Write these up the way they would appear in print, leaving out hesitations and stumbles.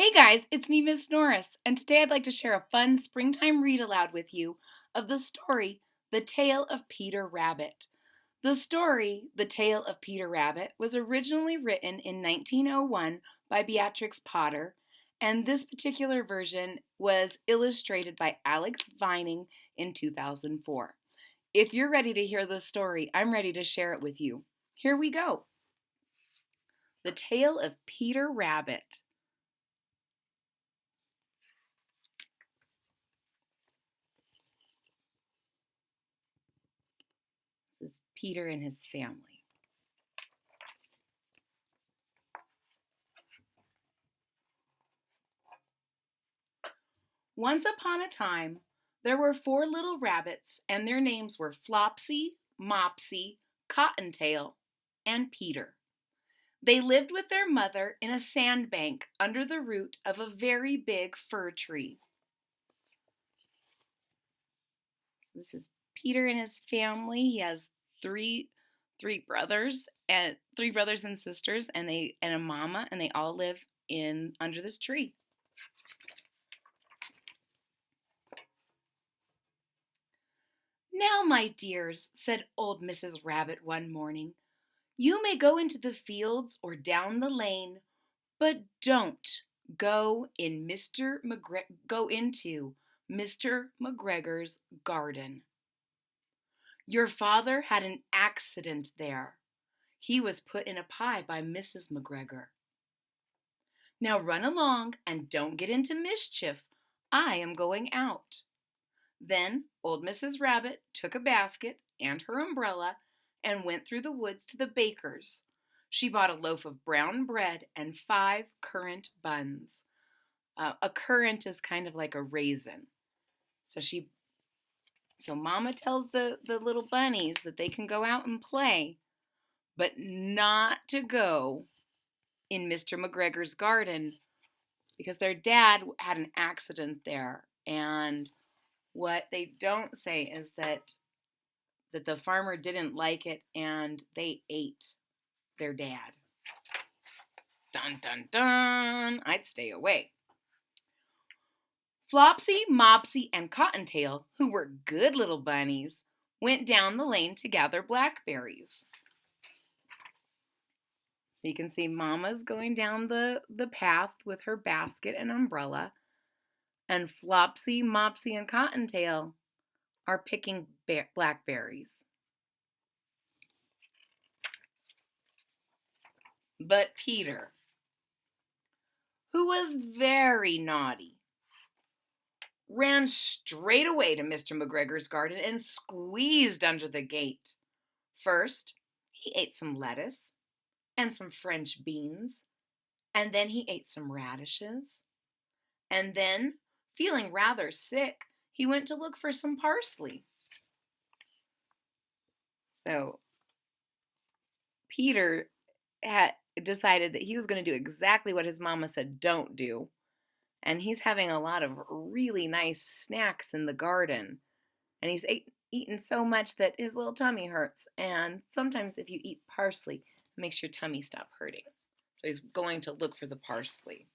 Hey guys, it's me, Miss Norris, and today I'd like to share a fun springtime read aloud with you of the story, The Tale of Peter Rabbit. The story, The Tale of Peter Rabbit, was originally written in 1901 by Beatrix Potter, and this particular version was illustrated by Alex Vinning in 2004. If you're ready to hear the story, I'm ready to share it with you. Here we go. The Tale of Peter Rabbit. This is Peter and his family. Once upon a time, there were 4 little rabbits, and their names were Flopsy, Mopsy, Cottontail, and Peter. They lived with their mother in a sandbank under the root of a very big fir tree. This is Peter and his family. He has three brothers and sisters, and a mama, and they all live in under this tree. "Now, my dears," said old Mrs. Rabbit one morning, "you may go into the fields or down the lane, but don't go into Mr. McGregor's garden. Your father had an accident there. He was put in a pie by Mrs. McGregor. Now run along and don't get into mischief. I am going out." Then old Mrs. Rabbit took a basket and her umbrella and went through the woods to the baker's. She bought a loaf of brown bread and 5 currant buns. A currant is kind of like a raisin. So Mama tells the little bunnies that they can go out and play, but not to go in Mr. McGregor's garden because their dad had an accident there. And what they don't say is that the farmer didn't like it and they ate their dad. Dun, dun, dun. I'd stay away. Flopsy, Mopsy, and Cottontail, who were good little bunnies, went down the lane to gather blackberries. So you can see Mama's going down the path with her basket and umbrella, and Flopsy, Mopsy, and Cottontail are picking blackberries. But Peter, who was very naughty, ran straight away to Mr. McGregor's garden and squeezed under the gate. First, he ate some lettuce and some French beans, and then he ate some radishes, and then, feeling rather sick, he went to look for some parsley. So Peter had decided that he was going to do exactly what his mama said don't do. And he's having a lot of really nice snacks in the garden. And he's eaten so much that his little tummy hurts. And sometimes if you eat parsley, it makes your tummy stop hurting. So he's going to look for the parsley.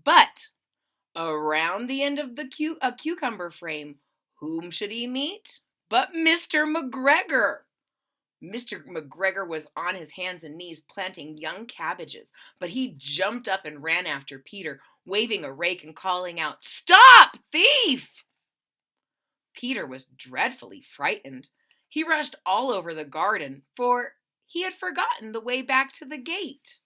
But around the end of the cucumber frame, whom should he meet but Mr. McGregor? Mr. McGregor was on his hands and knees planting young cabbages, but he jumped up and ran after Peter, waving a rake and calling out, "Stop, thief!" Peter was dreadfully frightened. He rushed all over the garden, for he had forgotten the way back to the gate.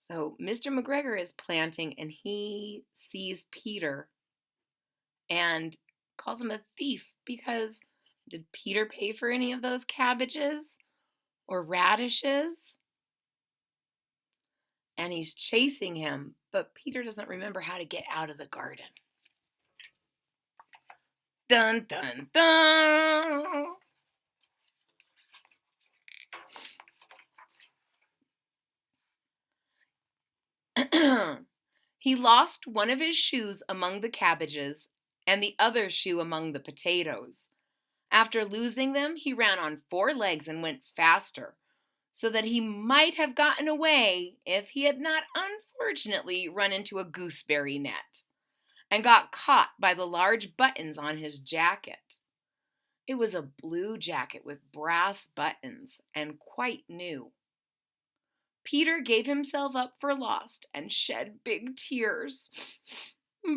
So Mr. McGregor is planting, and he sees Peter and calls him a thief because did Peter pay for any of those cabbages or radishes? And he's chasing him, but Peter doesn't remember how to get out of the garden. Dun, dun, dun! He lost one of his shoes among the cabbages and the other shoe among the potatoes. After losing them, he ran on 4 legs and went faster, so that he might have gotten away if he had not unfortunately run into a gooseberry net and got caught by the large buttons on his jacket. It was a blue jacket with brass buttons and quite new. Peter gave himself up for lost and shed big tears.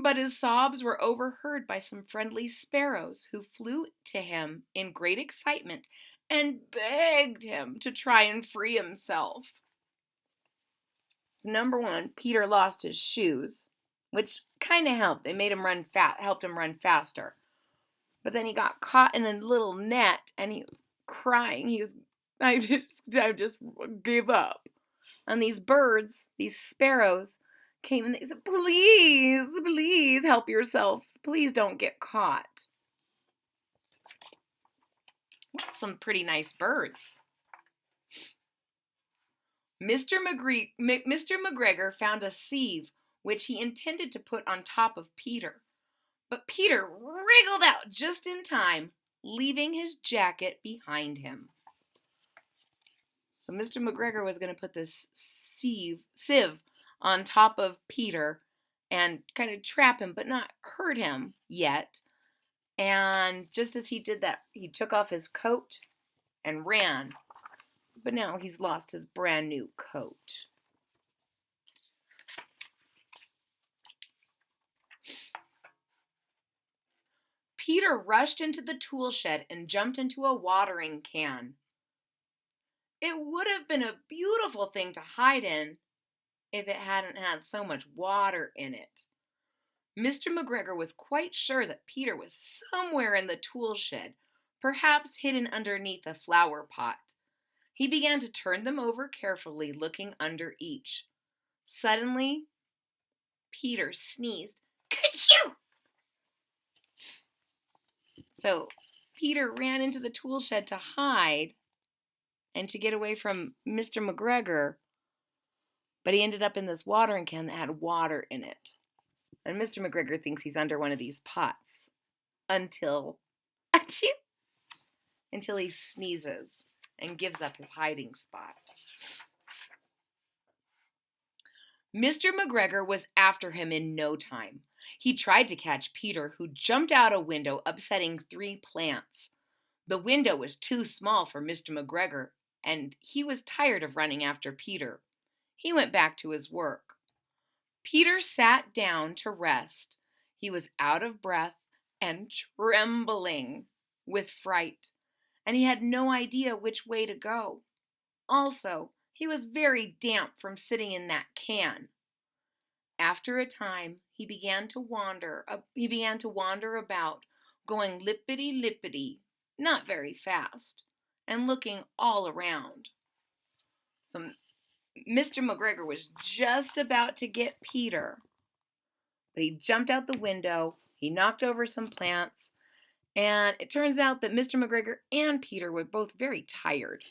But his sobs were overheard by some friendly sparrows who flew to him in great excitement and begged him to try and free himself. So number 1, Peter lost his shoes, which kind of helped. They made him helped him run faster. But then he got caught in a little net and he was crying. I just gave up. And these birds, these sparrows, came and they said, please, please help yourself. Please don't get caught. Some pretty nice birds. Mr. McGregor found a sieve which he intended to put on top of Peter. But Peter wriggled out just in time, leaving his jacket behind him. So Mr. McGregor was going to put this sieve on top of Peter and kind of trap him, but not hurt him yet. And just as he did that, he took off his coat and ran. But now he's lost his brand new coat. Peter rushed into the tool shed and jumped into a watering can. It would have been a beautiful thing to hide in if it hadn't had so much water in it. Mr. McGregor was quite sure that Peter was somewhere in the tool shed, perhaps hidden underneath a flower pot. He began to turn them over carefully, looking under each. Suddenly, Peter sneezed. Ka-choo! So Peter ran into the tool shed to hide and to get away from Mr. McGregor, but he ended up in this watering can that had water in it. And Mr. McGregor thinks he's under one of these pots until he sneezes and gives up his hiding spot. Mr. McGregor was after him in no time. He tried to catch Peter, who jumped out a window, upsetting 3 plants. The window was too small for Mr. McGregor, and he was tired of running after Peter. He went back to his work. Peter sat down to rest. He was out of breath and trembling with fright, and he had no idea which way to go. Also, he was very damp from sitting in that can. After a time, he began to wander about, going lippity-lippity, not very fast, and looking all around. So Mr. McGregor was just about to get Peter, but he jumped out the window, he knocked over some plants, and it turns out that Mr. McGregor and Peter were both very tired.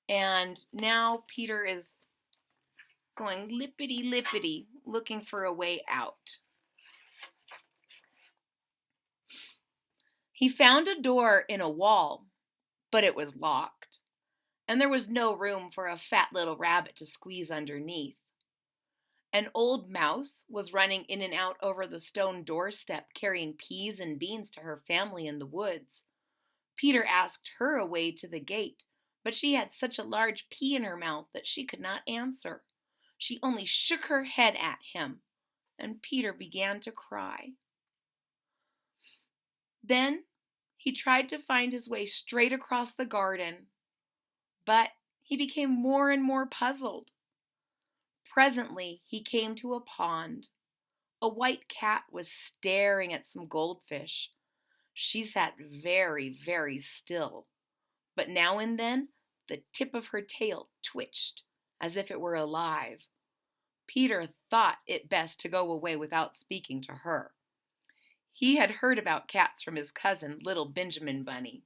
And now Peter is going lippity-lippity, looking for a way out. He found a door in a wall, but it was locked, and there was no room for a fat little rabbit to squeeze underneath. An old mouse was running in and out over the stone doorstep, carrying peas and beans to her family in the woods. Peter asked her a way to the gate, but she had such a large pea in her mouth that she could not answer. She only shook her head at him, and Peter began to cry. Then he tried to find his way straight across the garden, but he became more and more puzzled. Presently, he came to a pond. A white cat was staring at some goldfish. She sat very, very still, but now and then the tip of her tail twitched as if it were alive. Peter thought it best to go away without speaking to her. He had heard about cats from his cousin, little Benjamin Bunny.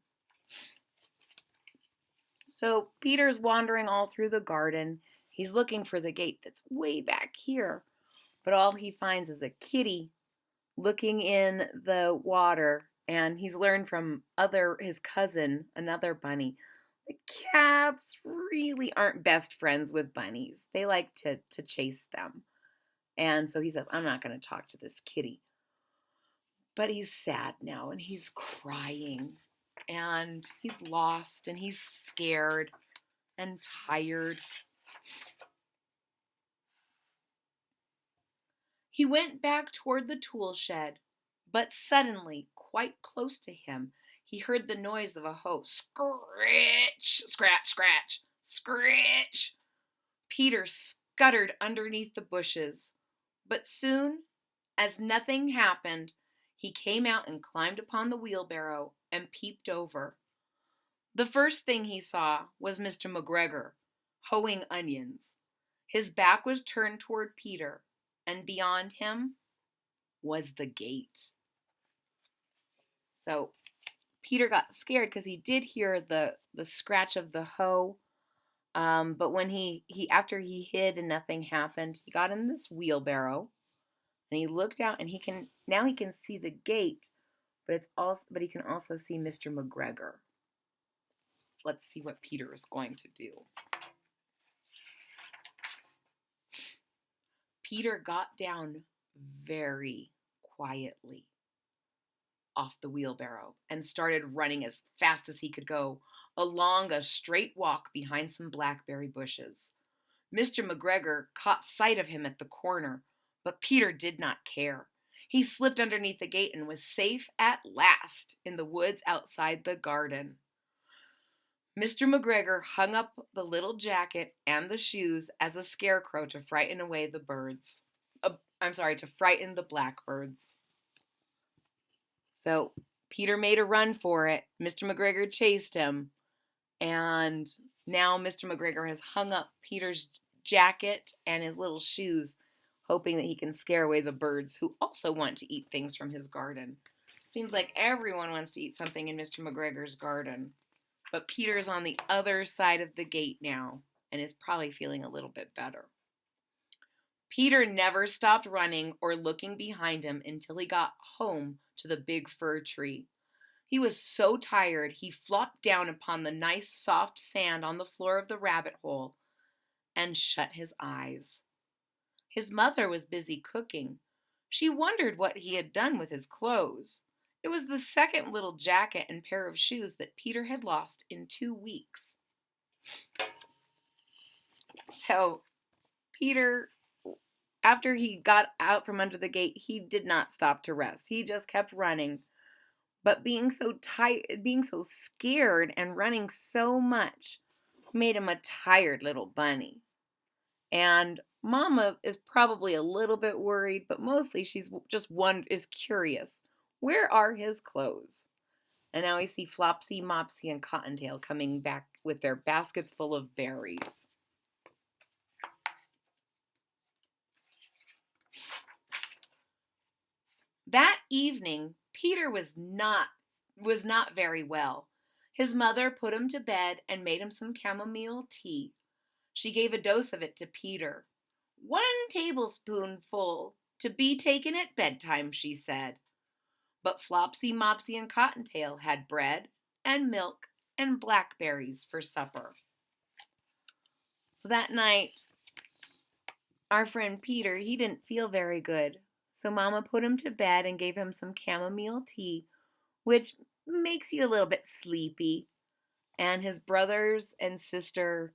So Peter's wandering all through the garden. He's looking for the gate that's way back here, but all he finds is a kitty looking in the water And he's learned from his cousin, another bunny, that cats really aren't best friends with bunnies. They like to chase them. And so he says, I'm not going to talk to this kitty. But he's sad now and he's crying and he's lost and he's scared and tired. He went back toward the tool shed, but suddenly, quite close to him, he heard the noise of a hoe. Scratch, scratch, scratch, scratch. Peter scuttered underneath the bushes, but soon, as nothing happened, he came out and climbed upon the wheelbarrow and peeped over. The first thing he saw was Mr. McGregor, hoeing onions. His back was turned toward Peter, and beyond him was the gate. So Peter got scared because he did hear the scratch of the hoe. But when he after he hid and nothing happened, he got in this wheelbarrow and he looked out and he can see the gate, but he can also see Mr. McGregor. Let's see what Peter is going to do. Peter got down very quietly off the wheelbarrow and started running as fast as he could go along a straight walk behind some blackberry bushes. Mr. McGregor caught sight of him at the corner, but Peter did not care. He slipped underneath the gate and was safe at last in the woods outside the garden. Mr. McGregor hung up the little jacket and the shoes as a scarecrow to frighten away the birds. To frighten the blackbirds. So Peter made a run for it. Mr. McGregor chased him. And now Mr. McGregor has hung up Peter's jacket and his little shoes, hoping that he can scare away the birds who also want to eat things from his garden. Seems like everyone wants to eat something in Mr. McGregor's garden. But Peter's on the other side of the gate now and is probably feeling a little bit better. Peter never stopped running or looking behind him until he got home to the big fir tree. He was so tired he flopped down upon the nice soft sand on the floor of the rabbit hole and shut his eyes. His mother was busy cooking. She wondered what he had done with his clothes. It was the second little jacket and pair of shoes that Peter had lost in 2 weeks. So Peter, after he got out from under the gate, he did not stop to rest. He just kept running. But being so scared and running so much made him a tired little bunny. And Mama is probably a little bit worried, but mostly she's just is curious. Where are his clothes? And now we see Flopsy, Mopsy, and Cottontail coming back with their baskets full of berries. That evening, Peter was not very well. His mother put him to bed and made him some chamomile tea. She gave a dose of it to Peter. 1 tablespoonful to be taken at bedtime, she said. But Flopsy, Mopsy, and Cottontail had bread and milk and blackberries for supper. So that night, our friend Peter, he didn't feel very good. So Mama put him to bed and gave him some chamomile tea, which makes you a little bit sleepy. And his brothers and sister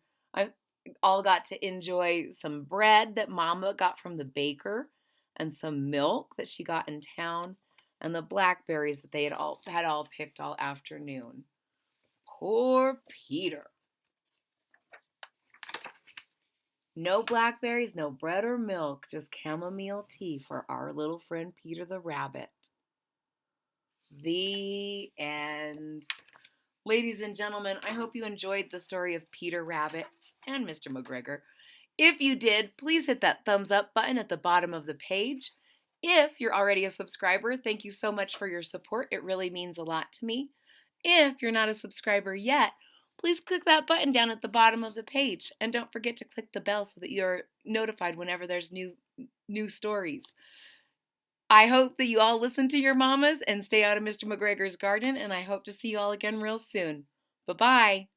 all got to enjoy some bread that Mama got from the baker and some milk that she got in town and the blackberries that they had all picked all afternoon. Poor Peter. No blackberries, no bread or milk, just chamomile tea for our little friend Peter the Rabbit. The end. Ladies and gentlemen, I hope you enjoyed the story of Peter Rabbit and Mr. McGregor. If you did, please hit that thumbs up button at the bottom of the page. If you're already a subscriber, thank you so much for your support. It really means a lot to me. If you're not a subscriber yet, please click that button down at the bottom of the page. And don't forget to click the bell so that you're notified whenever there's new stories. I hope that you all listen to your mamas and stay out of Mr. McGregor's garden, and I hope to see you all again real soon. Bye-bye.